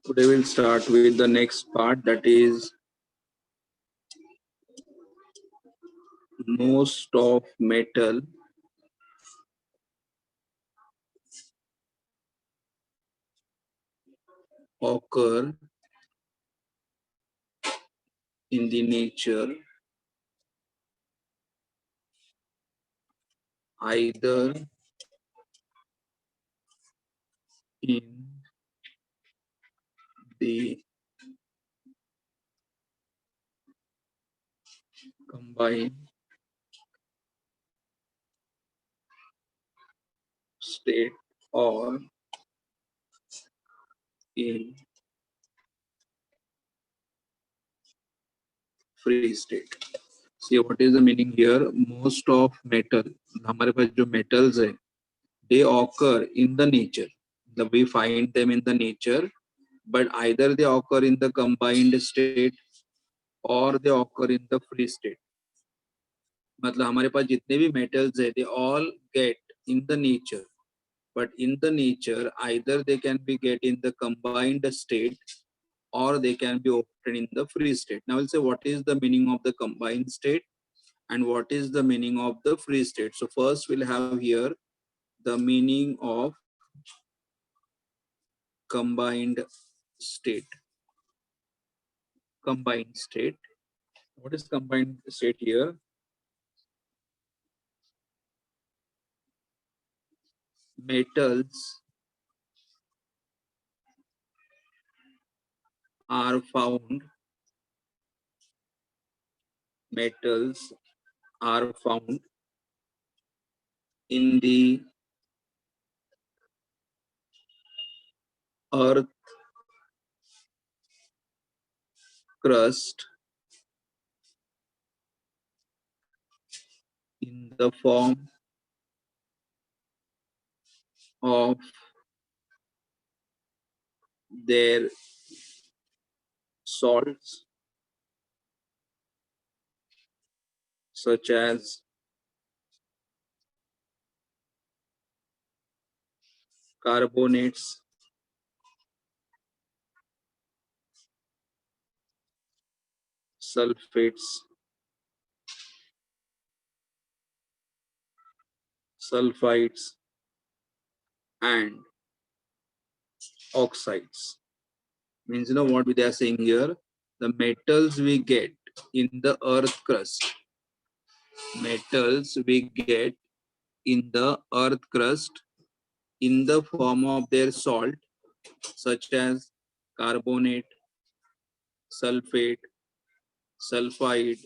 Today we'll start with the next part, that is most of metal occur in the nature either in the combined state or in free state. See what is the meaning here? Most of metal, हमारे पास जो metals है, they occur in the nature. We find them in the nature, but either they occur in the combined state or they occur in the free state. मतलब हमारे पास जितने भी metals है, they all get in the nature, but in the nature either they can be get in the combined state or they can be obtained in the free state. Now we'll say what is the meaning of the combined state and what is the meaning of the free state. So first we'll have here the meaning of combined state. Combined state. What is combined state here? Metals are found in the earth crust in the form of their salts such as carbonates, sulfates, sulfides, and oxides. Means, you know what they are saying here? The metals we get in the earth crust, metals we get in the earth crust in the form of their salt, such as carbonate, sulfate, sulfide,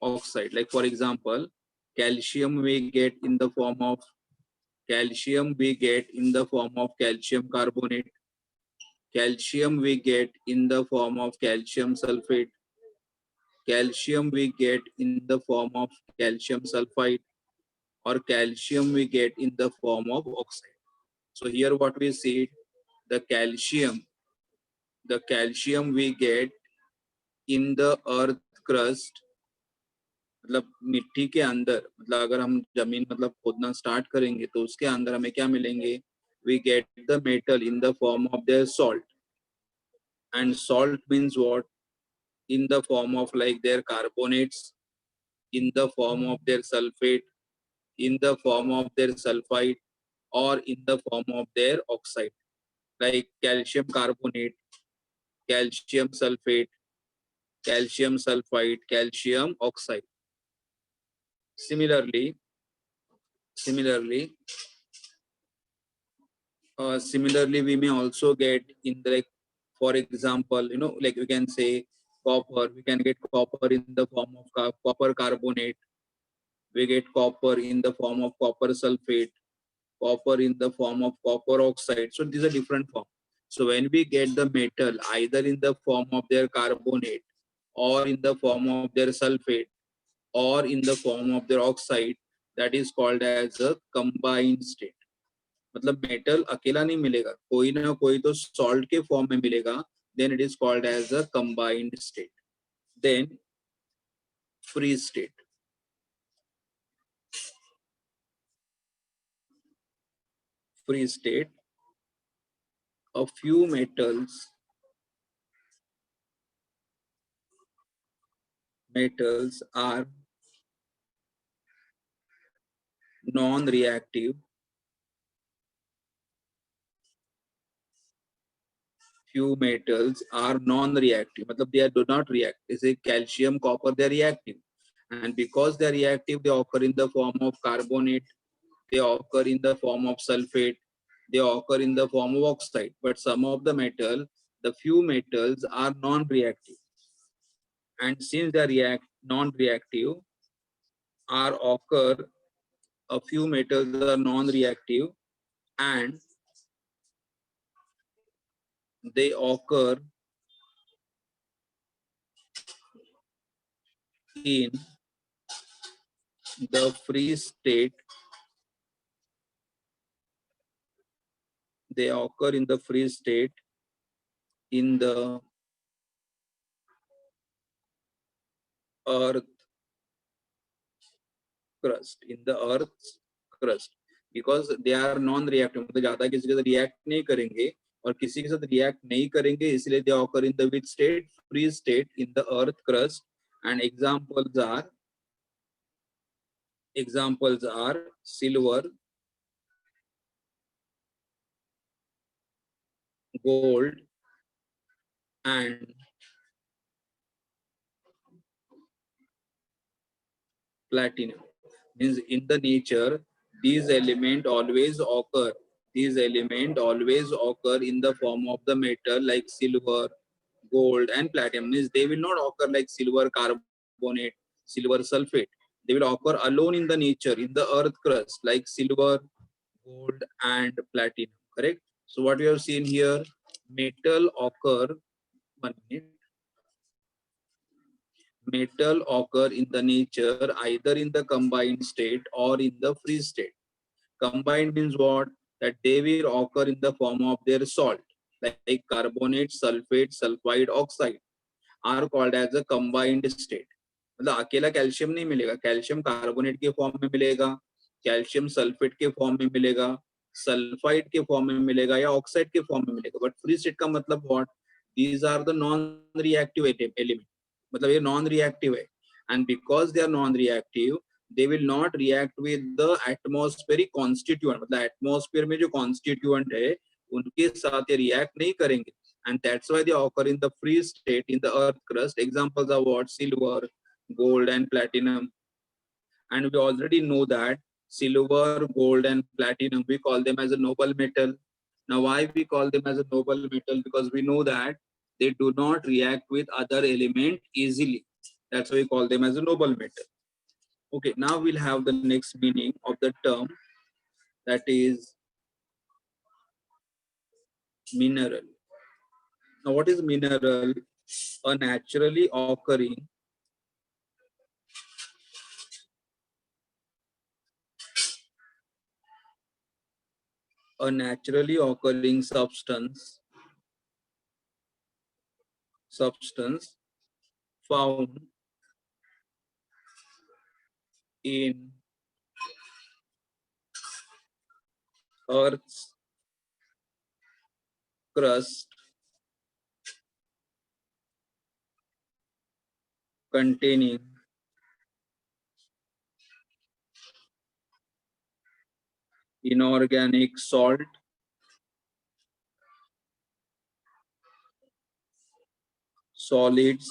oxide. Like for example, calcium we get in the form of calcium carbonate, calcium we get in the form of calcium sulfate, calcium we get in the form of calcium sulfide, or calcium we get in the form of oxide. So here what we see, the calcium we get in the earth crust, मतलब मिट्टी के अंदर, मतलब अगर हम जमीन मतलब खोदना स्टार्ट करेंगे तो उसके अंदर हमें क्या मिलेंगे? We get the metal in the form of their salt, and salt means what? In the form of like their carbonates, in the form of their sulfate, in the form of their sulfide, or in the form of their oxide, like calcium carbonate, calcium sulfate, calcium sulfide, calcium oxide. Similarly, we may also get in the, like, for example, you know, like we can say copper. We can get copper in the form of copper carbonate. We get copper in the form of copper sulfate, copper in the form of copper oxide. So these are different forms. So when we get the metal either in the form of their carbonate or in the form of their sulfate or in the form of their oxide, that is called as a combined state. मतलब metal अकेला नहीं मिलेगा, कोई ना कोई तो salt के form में मिलेगा, then it is called as a combined state. Then free state. Free state, a few metals metals are non-reactive. Few metals are non-reactive. मतलब they do not react. Is a calcium, copper, they are reactive, and because they are reactive, they occur in the form of carbonate. They occur in the form of sulfate. They occur in the form of oxide. But some of the metal, the few metals are non-reactive, and since they are non-reactive, are occur a few metals are non-reactive, and they occur in the free state. They occur in the free state in the earth crust, in the earth's crust, because they are non-reactive. मतलब ज्यादा किसी के साथ react नहीं करेंगे और किसी के साथ react नहीं करेंगे, इसलिए they occur in the which state? Free state in the earth crust. And examples are silver, gold, and platinum. Means in the nature, these elements always occur. These elements always occur in the form of the metal like silver, gold, and platinum. Means they will not occur like silver carbonate, silver sulfate. They will occur alone in the nature, in the earth crust, like silver, gold, and platinum. Correct? So what we have seen here, metal occur, 1 minute. Metal occur in the nature either in the combined state or in the free state. Combined means what? That they will occur in the form of their salt, like carbonate, sulfate, sulfide, oxide, are called as a combined state. मतलब अकेला calcium नहीं मिलेगा, calcium carbonate के form में मिलेगा, calcium sulphate के form में मिलेगा, सल्फाइड के फॉर्म में मिलेगा, या ऑक्साइड के फॉर्म में मिलेगा. बट फ्री स्टेट का मतलब what? These are the non reactive element. मतलब ये नॉन रिएक्टिव है, and because they are non reactive, they will not react with the atmospheric constituent. मतलब एटमॉस्फेयर में जो कॉन्स्टिट्यूएंट है उनके साथ ये रिएक्ट नहीं करेंगे, and that's why they occur in the free state in the earth crust. Examples are what? Silver, gold, and platinum. And we already know that silver, gold, and platinum, we call them as a noble metal. Now why we call them as a noble metal? Because we know that they do not react with other element easily. That's why we call them as a noble metal. Okay, now we'll have the next meaning of the term, that is mineral. Now what is mineral? A naturally occurring substance found in Earth's crust containing inorganic salt, solids,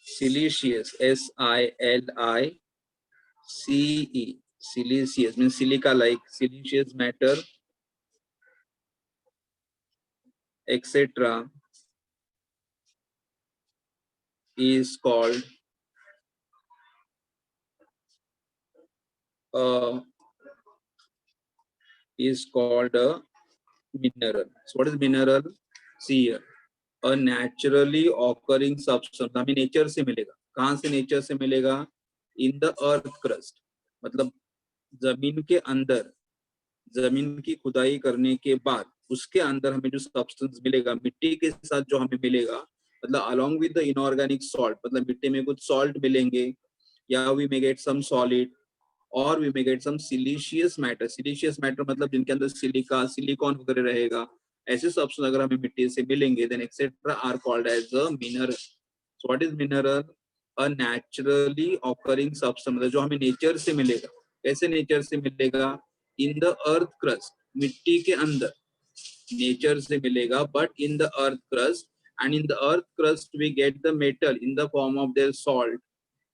siliceous, SILICE, siliceous means silica like, siliceous matter, etc. is called a mineral. So what is mineral? See here, a naturally occurring substance. हमें nature से मिलेगा. कहाँ से nature से मिलेगा? In the earth crust, मतलब जमीन के अंदर, जमीन की खुदाई करने के बाद उसके अंदर हमें जो सब्सटेंस मिलेगा, मिट्टी के साथ जो हमें मिलेगा, मतलब along with the inorganic salt, मतलब मिट्टी में कुछ सॉल्ट मिलेंगे, या we may get some solid, और we may get some siliceous matter. Siliceous matter मतलब जिनके अंदर सिलिका, सिलिकॉन वगैरह रहेगा, ऐसे सब्सटेंस अगर हमें मिट्टी से मिलेंगे, then etcetera are called as a mineral. So what is mineral? A naturally occurring substance, मतलब जो हमें नेचर से मिलेगा. कैसे नेचर से मिलेगा? In the earth crust, मिट्टी के अंदर नेचर से मिलेगा, but in the earth crust, and in the earth crust we get the metal in the form of their salt,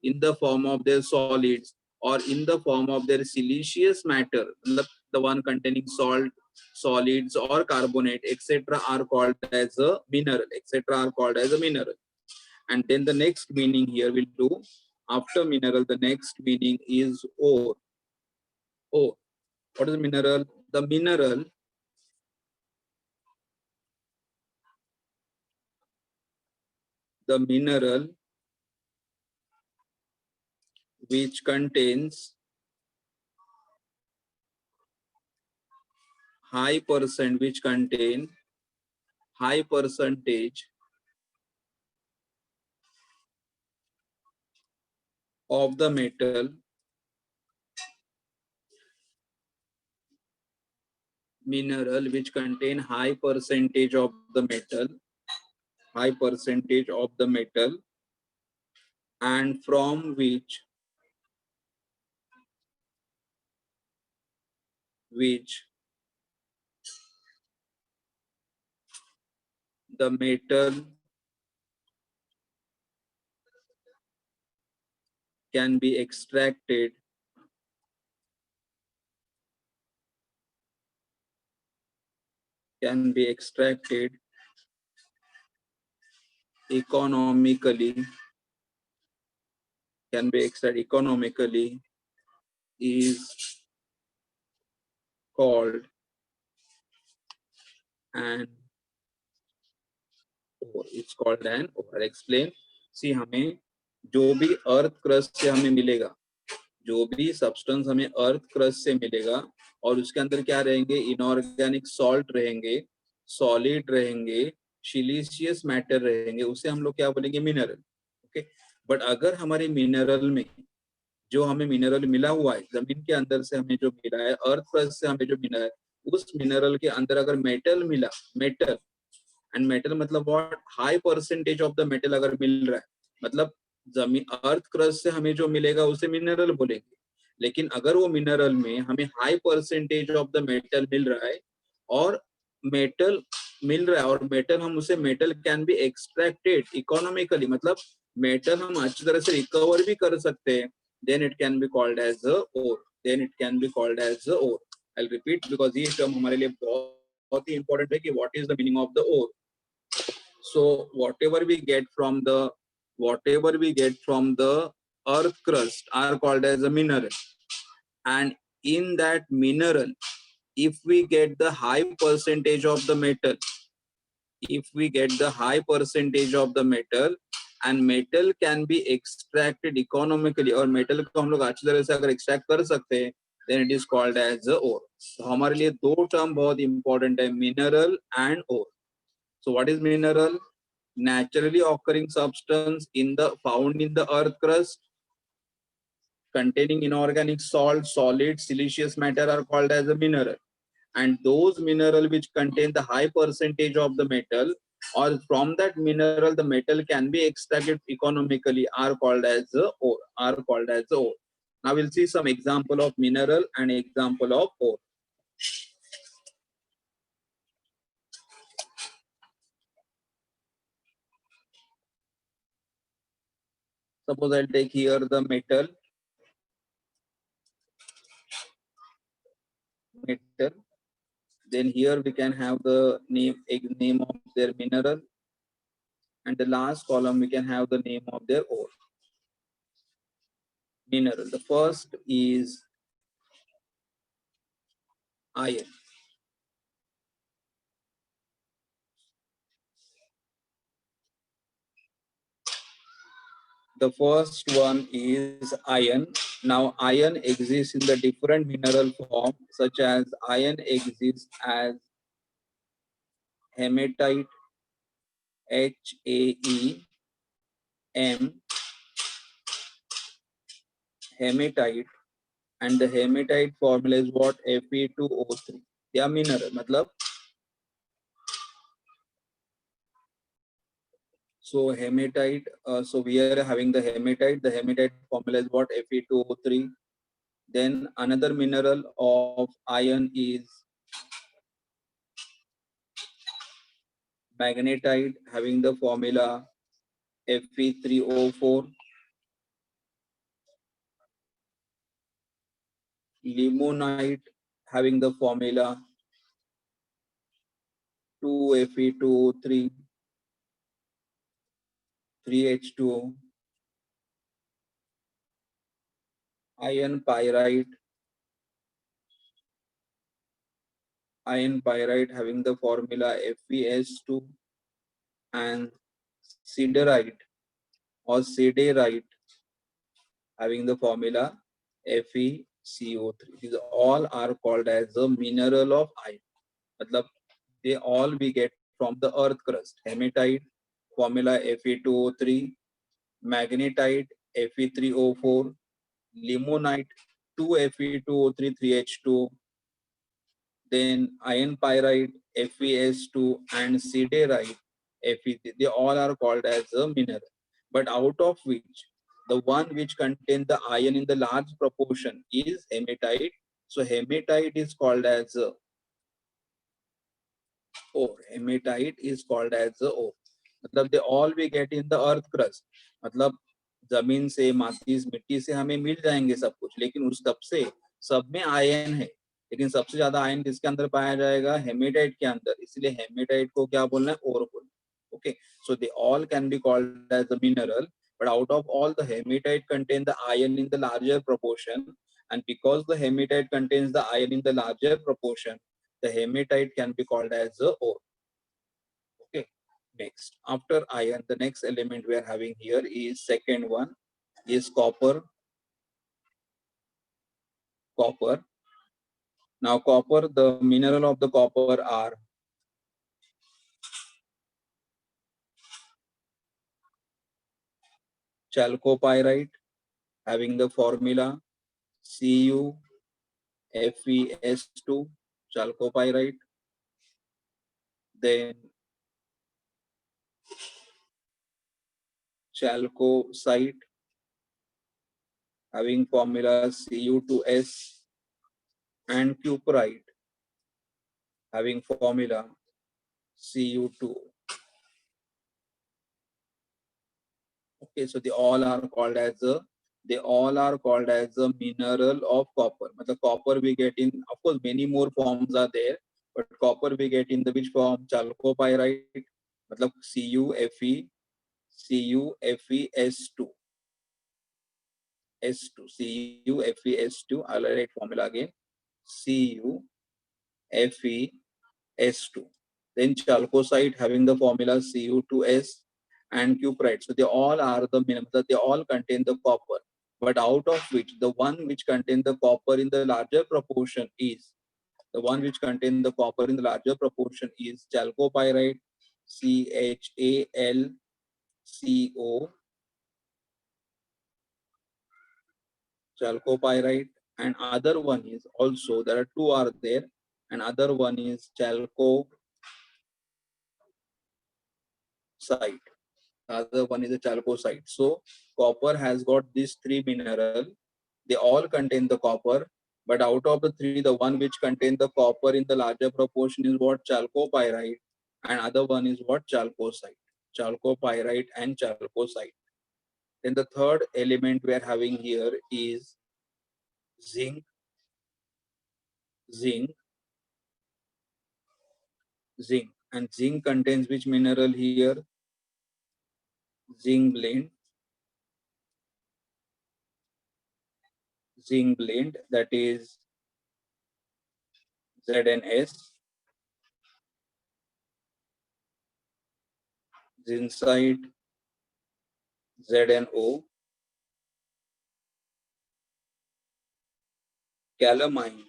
in the form of their solids, or in the form of their siliceous matter, the one containing salt, solids or carbonate, etc. are called as a mineral, etc. are called as a mineral. And then the next meaning here will do, after mineral, the next meaning is ore. Ore. What is mineral? The mineral which contains high percentage of the metal, mineral which contain high percentage of the metal, and from which the metal can be extracted economically, is called an ore. It's called an ore. I'll explain. See, हमें जो भी earth crust से हमें मिलेगा, जो भी substance हमें earth crust से मिलेगा, और उसके अंदर क्या रहेंगे? इनऑर्गेनिक सॉल्ट रहेंगे, सॉलिड रहेंगे, सिलिशियस मैटर रहेंगे, उसे हम लोग क्या बोलेंगे? मिनरल. ओके. बट अगर हमारे मिनरल में जो हमें मिनरल मिला हुआ है, जमीन के अंदर से हमें जो मिला है, अर्थ क्रस्ट से हमें जो मिला है, उस मिनरल के अंदर अगर मेटल मिला, मेटल, एंड मेटल मतलब what? High percentage of the metal अगर मिल रहा है, मतलब जमीन अर्थ क्रस्ट से हमें जो मिलेगा उसे मिनरल बोलेंगे. लेकिन अगर वो मिनरल में हमें high percentage of the metal मिल रहा है, और मेटल मिल रहा है, और मेटल हम उसे metal can be extracted economically, मतलब मेटल हम अच्छी तरह से रिकवर भी कर सकते हैं, then it can be called as a ore. I'll repeat because ये टर्म हमारे लिए बहुत ही इंपॉर्टेंट है कि what is the meaning of the ore. So whatever we get from the earth crust are called as a mineral, and in that mineral, if we get the high percentage of the metal, and metal can be extracted economically, और metal को हम लोग अच्छी तरह से अगर extract कर सकते हैं, then it is called as a ore. तो हमारे लिए दो टर्म बहुत important है, mineral and ore. So what is mineral? Naturally occurring substance found in the earth crust, containing inorganic salt, solid, siliceous matter are called as a mineral. And those mineral which contain the high percentage of the metal, or from that mineral the metal can be extracted economically, are called as a ore. Now we'll see some example of mineral and example of ore. Suppose I'll take here the metal. Then here we can have the name of their mineral, and the last column we can have the name of their ore. Mineral. The first is iron. The first one is iron. Now iron exists in the different mineral form, such as iron exists as hematite, HAEM, hematite, and the hematite formula is what? Fe2O3. They are mineral, मतलब So hematite, so we are having the hematite. The hematite formula is what? Fe2O3. Then another mineral of iron is magnetite, having the formula Fe3O4. Limonite, having the formula 2Fe2O3, 3H2O. Iron pyrite, having the formula FeS2, and siderite or siderite, having the formula FeCO3. These all are called as the mineral of iron. Matlab, they all we get from the earth crust. Hematite, formula Fe2O3, magnetite, Fe3O4, limonite, 2Fe2O3, 3H2O, then iron pyrite, FeS2, and siderite, Fe3. They all are called as a mineral. But out of which, the one which contains the iron in the large proportion is hematite. So hematite is called as ore. Hematite is called as ore. मतलब they all we get in the earth crust. मतलब जमीन से, माटी, मिट्टी से हमें मिल जाएंगे सब कुछ, लेकिन उस तब से सब में आयन है, लेकिन सबसे ज्यादा आयन किसके अंदर पाया जाएगा? हेमेटाइट के अंदर. इसलिए हेमेटाइट को क्या बोलना है? ओर बोलना. Okay, so they all can be called as a mineral, but out of all, the hematite contain the iron in the larger proportion, and because the hematite contains the iron in the larger proportion, the hematite can be called as a ore. Okay, next, after iron, the next element we are having here is second one is copper. Copper. Now copper, the mineral of the copper are chalcopyrite, having the formula CuFeS2, chalcopyrite. Then chalcocite, having formula Cu2S, and cuprite, having formula Cu2. Okay, so they all are called as a mineral of copper. But the copper we get in, of course, many more forms are there, but copper we get in the which form? Chalcopyrite, मतलब CuFeS2, CuFeS2. I'll write formula again. CuFeS2. Then chalcocite, having the formula Cu2S, and cuprite. So they all are the minerals. They all contain the copper. But out of which, the one which contain the copper in the larger proportion is chalcopyrite, CHALCO, chalcopyrite, and other one is also, there are two are there, and other one is chalcosite. Other one is a chalcosite. So copper has got these three mineral. They all contain the copper, but out of the three, the one which contain the copper in the larger proportion is what? Chalcopyrite, and other one is what? Chalcosite. Chalcopyrite and chalcosite. Then the third element we are having here is zinc. Zinc. Zinc. And zinc contains which mineral here? Zinc blende. Zinc blende, that is ZNS. Zincite, ZNO. Calamine,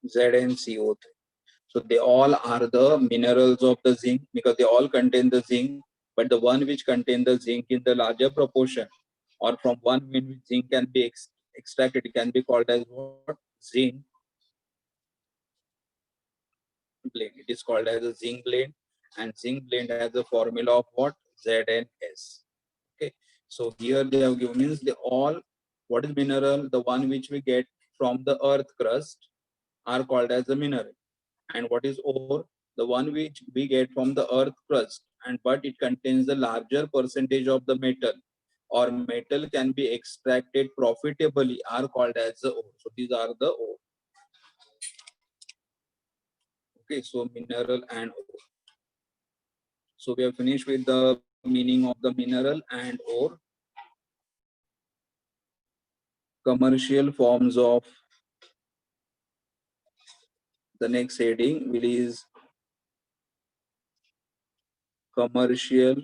ZnCO3. So they all are the minerals of the zinc because they all contain the zinc, but the one which contain the zinc in the larger proportion, or from one in which zinc can be extracted, it can be called as what? Zinc blende. It is called as a zinc blende, and zinc blende has a formula of what? ZnS. Okay, so here they have given means the all what is mineral, the one which we get from the earth crust are called as the mineral, and what is ore, the one which we get from the earth crust, and but it contains the larger percentage of the metal or metal can be extracted profitably are called as the ore. So these are the ore. Okay, so mineral and ore. So we have finished with the meaning of the mineral and ore. Commercial forms of the next heading will is commercial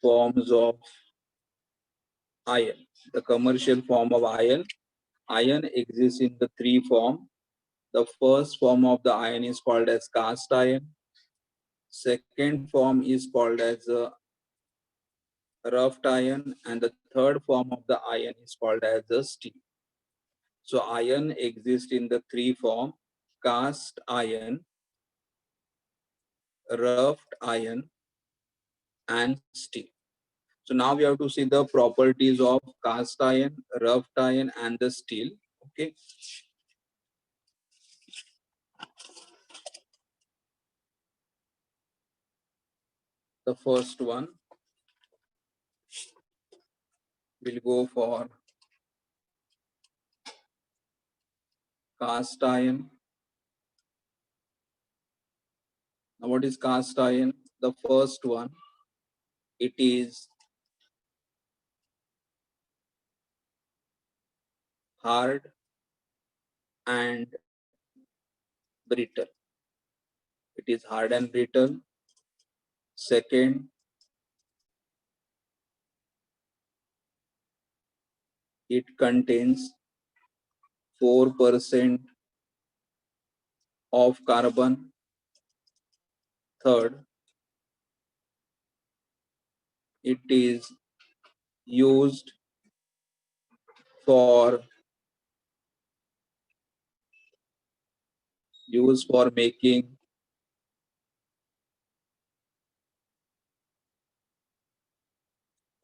forms of iron. The commercial form of iron. Iron exists in the three forms. The first form of the iron is called as cast iron. Second form is called as rough iron, and the third form of the iron is called as the steel. So iron exists in the three form: cast iron, rough iron, and steel. So now we have to see the properties of cast iron, rough iron, and the steel. Okay. The first one will go for cast iron. Now what is cast iron? The first one, it is hard and brittle. It is hard and brittle. Second, it contains 4% of carbon. Third, it is used for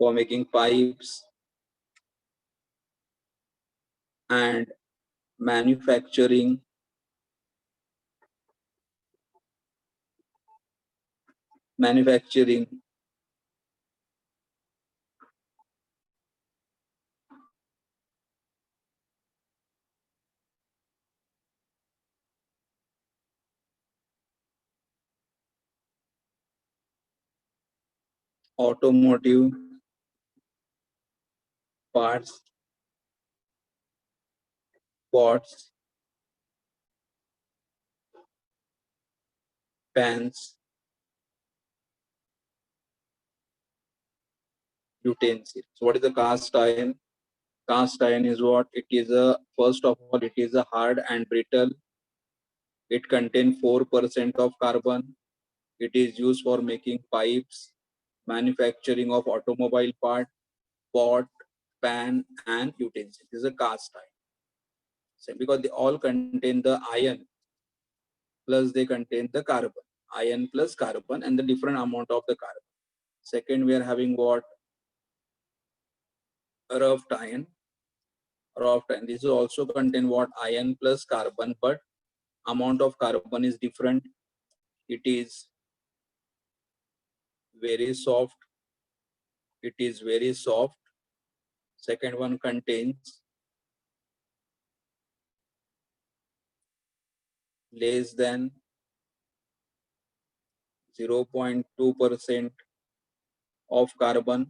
making pipes and manufacturing automotive parts, pots, pans, utensils. So what is the cast iron? Cast iron is what? It is a, first of all, it is a hard and brittle. It contains 4% of carbon. It is used for making pipes, manufacturing of automobile part, pot, pan, and utensils. This is a cast iron. So because they all contain the iron plus they contain the carbon. Iron plus carbon and the different amount of the carbon. Second, we are having what? Rough iron. Rough iron. This is also contain what? Iron plus carbon, but amount of carbon is different. It is very soft. It is very soft. Second one contains less than 0.2% of carbon.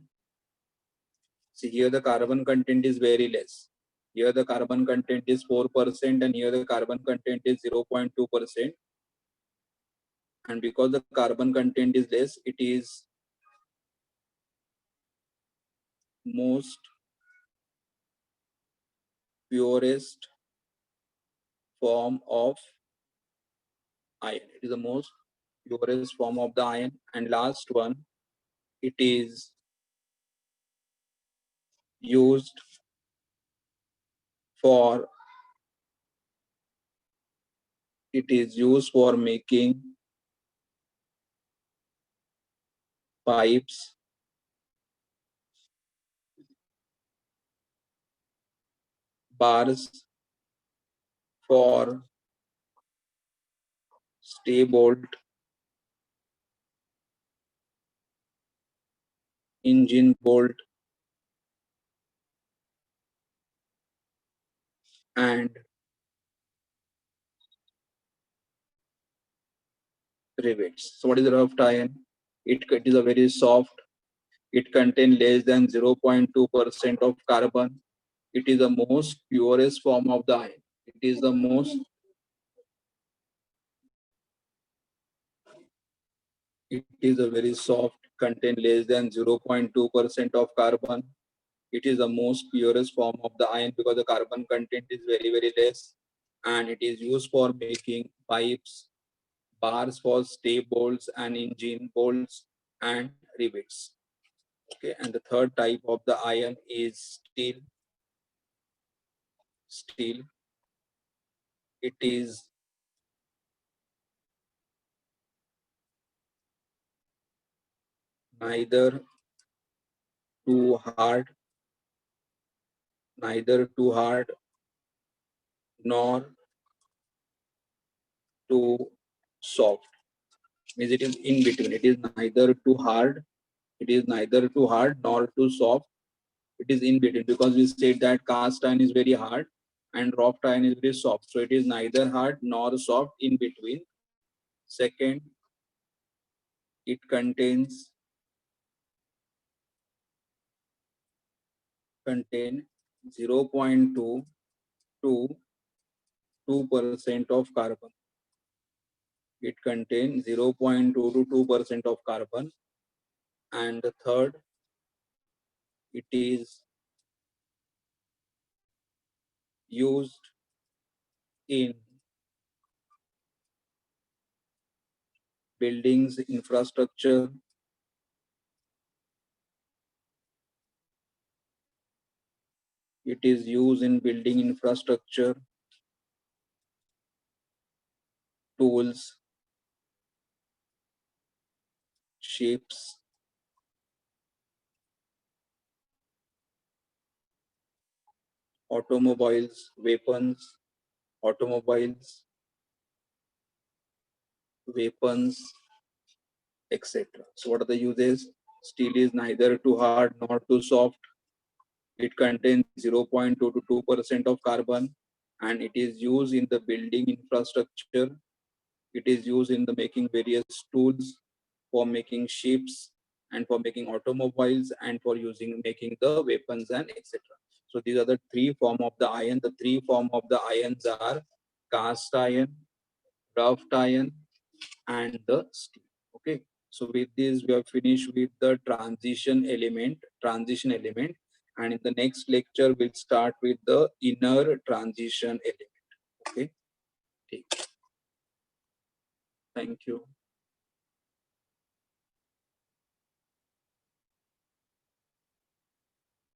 See here the carbon content is very less. Here the carbon content is 4% and here the carbon content is 0.2%. And because the carbon content is less, it is most purest form of iron. It is the most purest form of the iron. And last one, it is used for making pipes, bars for stay bolt, engine bolt, and rivets. So what is rough iron? It is a very soft. It contains less than 0.2% of carbon. It is the most purest form of the iron. It is the most. It is a very soft, contain less than 0.2% of carbon. It is the most purest form of the iron because the carbon content is very, very less. And it is used for making pipes, bars for stay bolts and engine bolts and rivets. Okay, and the third type of the iron is steel. Steel. It is neither too hard, nor too soft. Means it is in between. It is neither too hard, nor too soft. It is in between because we said that cast iron is very hard and wrought iron is very soft. So it is neither hard nor soft, in between. Second, it contain 0.2 to 2% of carbon. It contains 0.2 to 2% of carbon. And the third, it is used in buildings infrastructure, tools, ships, automobiles, weapons, etc. So what are the uses? Steel is neither too hard nor too soft. It contains 0.2 to 2% of carbon, and it is used in the building infrastructure. It is used in the making various tools, for making ships and for making automobiles and for making the weapons and etc. So these are the three form of the iron. The three form of the irons are cast iron, rough iron, and the steel. Okay. So with this, we have finished with the transition element. And in the next lecture, we'll start with the inner transition element. Okay. Thank you.